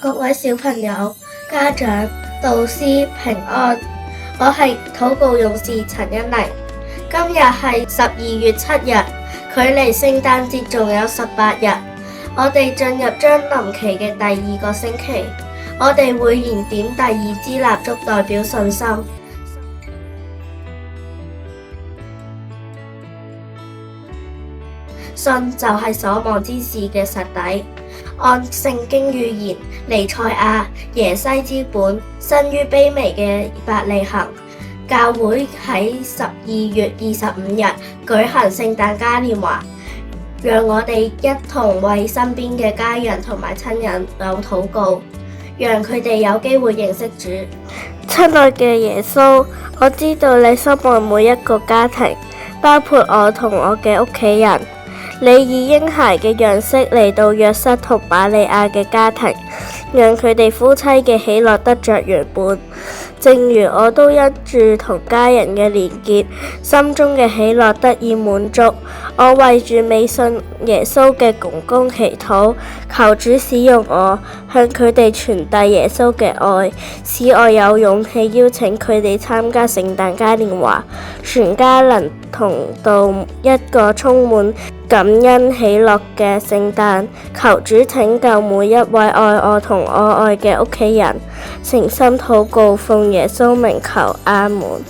各位小朋友、家長、導師平安，我係禱告勇士陳欣妮。今日係12月7日，距離聖誕節仲有18日，我哋進入將臨期嘅第2個星期，我哋會燃點第2支蠟燭，代表信心。信就係所望之事嘅實底。按聖經預言，彌賽亞耶西之本，生於卑微嘅伯利恆。教會喺12月25日舉行聖誕嘉年華，讓我哋一同為身邊嘅家人同埋親人有禱告，讓佢哋有機會認識主。親愛嘅耶穌，我知道你心愛每一個家庭，包括我同我嘅屋企人。你以嬰孩嘅樣式嚟到約瑟同瑪利亞嘅家庭，讓佢哋夫妻嘅喜樂得着圓滿。正如我都因住同家人嘅連結，心中嘅喜樂得以滿足。我為住未信耶穌嘅公公祈禱，求主使用我，向佢哋傳遞耶穌嘅愛，使我有勇氣邀請佢哋參加聖誕嘉年華，全家能同度一個充滿感恩喜樂嘅聖誕。求主拯救每一位愛我同我愛嘅屋企人，誠心禱告，奉耶穌名求，阿門。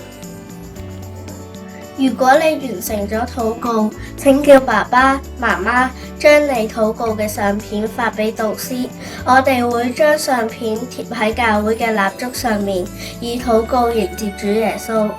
如果你完成咗禱告，請叫爸爸媽媽將你禱告嘅相片發俾導師，我哋會將相片貼喺教會嘅蠟燭上面，以禱告迎接主耶穌。